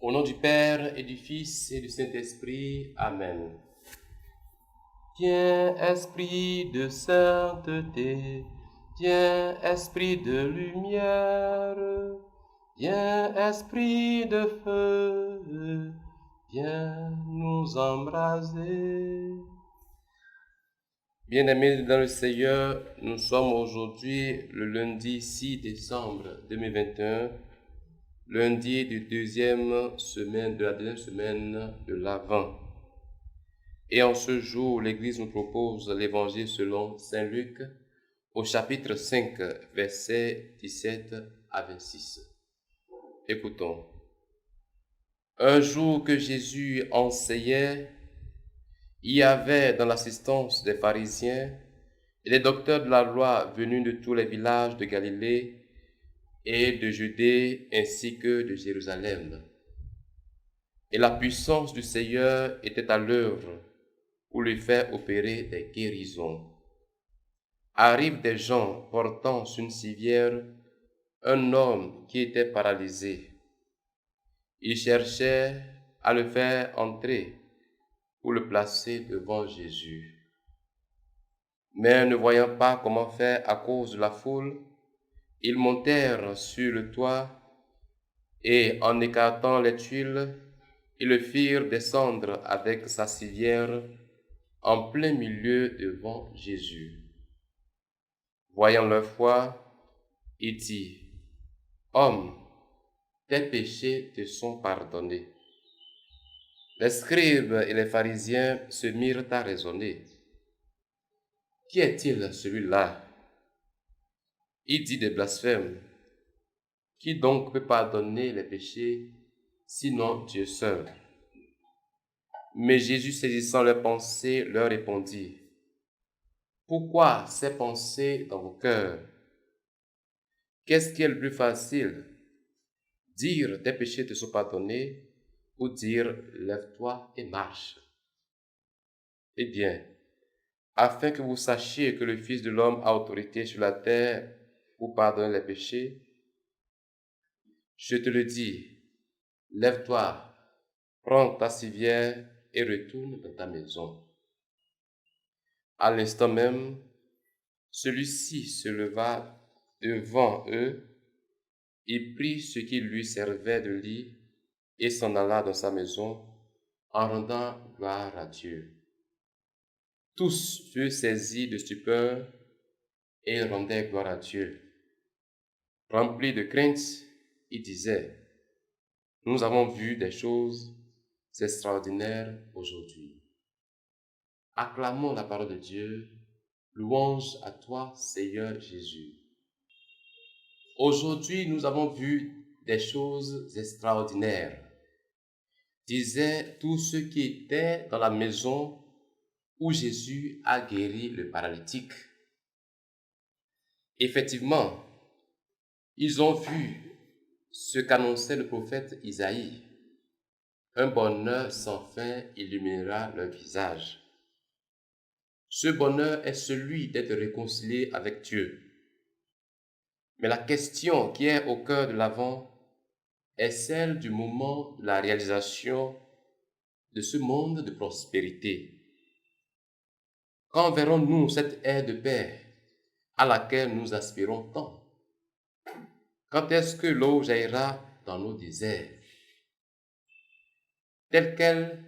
Au nom du Père et du Fils et du Saint-Esprit. Amen. Viens, Esprit de sainteté, viens, Esprit de lumière, viens, Esprit de feu, viens nous embraser. Bien-aimés dans le Seigneur, nous sommes aujourd'hui le lundi 6 décembre 2021, lundi de la deuxième semaine de l'Avent. Et en ce jour, l'Église nous propose l'Évangile selon Saint Luc au chapitre 5, versets 17 à 26. Écoutons. Un jour que Jésus enseignait, il y avait dans l'assistance des pharisiens et des docteurs de la loi venus de tous les villages de Galilée et de Judée ainsi que de Jérusalem. Et la puissance du Seigneur était à l'œuvre pour lui faire opérer des guérisons. Arrivent des gens portant sur une civière un homme qui était paralysé. Ils cherchaient à le faire entrer pour le placer devant Jésus. Mais ne voyant pas comment faire à cause de la foule, ils montèrent sur le toit et en écartant les tuiles, ils le firent descendre avec sa civière en plein milieu devant Jésus. Voyant leur foi, il dit, « Homme, tes péchés te sont pardonnés. » Les scribes et les pharisiens se mirent à raisonner. « Qui est-il celui-là? Il dit des blasphèmes. Qui donc peut pardonner les péchés, sinon Dieu seul? » Mais Jésus, saisissant leurs pensées, leur répondit, « Pourquoi ces pensées dans vos cœurs? Qu'est-ce qui est le plus facile? Dire tes péchés te sont pardonnés ou dire lève-toi et marche? Eh bien, afin que vous sachiez que le Fils de l'homme a autorité sur la terre pour pardonner les péchés, je te le dis, lève-toi, prends ta civière et retourne dans ta maison. À l'instant même, celui-ci se leva devant eux, il prit ce qui lui servait de lit et s'en alla dans sa maison en rendant gloire à Dieu. Tous furent saisis de stupeur et rendaient gloire à Dieu. Remplis de crainte, ils disaient, « Nous avons vu des choses extraordinaires aujourd'hui. » Acclamons la parole de Dieu. Louange à toi, Seigneur Jésus. Aujourd'hui, nous avons vu des choses extraordinaires, disaient tous ceux qui étaient dans la maison où Jésus a guéri le paralytique. Effectivement, ils ont vu ce qu'annonçait le prophète Isaïe. Un bonheur sans fin illuminera leur visage. Ce bonheur est celui d'être réconcilié avec Dieu. Mais la question qui est au cœur de l'Avent est celle du moment de la réalisation de ce monde de prospérité. Quand verrons-nous cette ère de paix à laquelle nous aspirons tant? Quand est-ce que l'eau jaillira dans nos déserts? Telle quelle,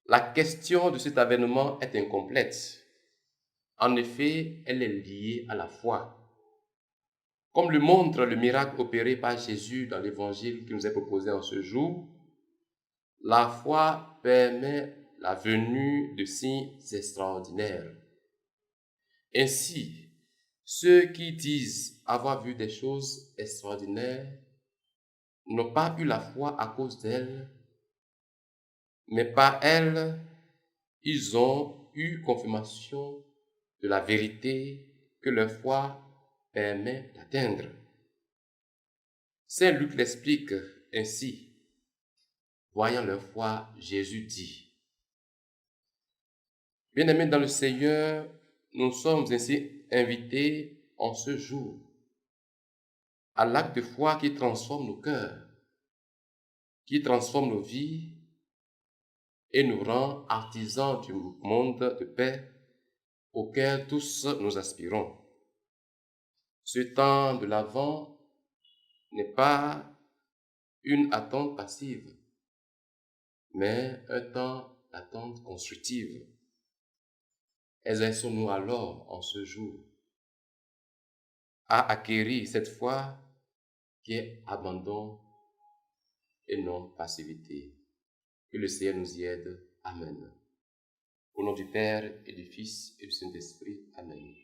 la question de cet avènement est incomplète. En effet, elle est liée à la foi. Comme le montre le miracle opéré par Jésus dans l'évangile qui nous est proposé en ce jour, la foi permet la venue de signes extraordinaires. Ainsi, ceux qui disent avoir vu des choses extraordinaires n'ont pas eu la foi à cause d'elles, mais par elles, ils ont eu confirmation de la vérité que leur foi permet d'atteindre. Saint Luc l'explique ainsi. Voyant leur foi, Jésus dit, « Bien-aimés dans le Seigneur, nous sommes ainsi invités en ce jour à l'acte de foi qui transforme nos cœurs. qui transforme nos vies et nous rend artisans du monde de paix auquel tous nous aspirons. Ce temps de l'Avent n'est pas une attente passive, mais un temps d'attente constructive. Exerçons-nous alors en ce jour à acquérir cette foi qui est abandon et non passivité. Que le Seigneur nous y aide. Amen. Au nom du Père et du Fils et du Saint-Esprit. Amen.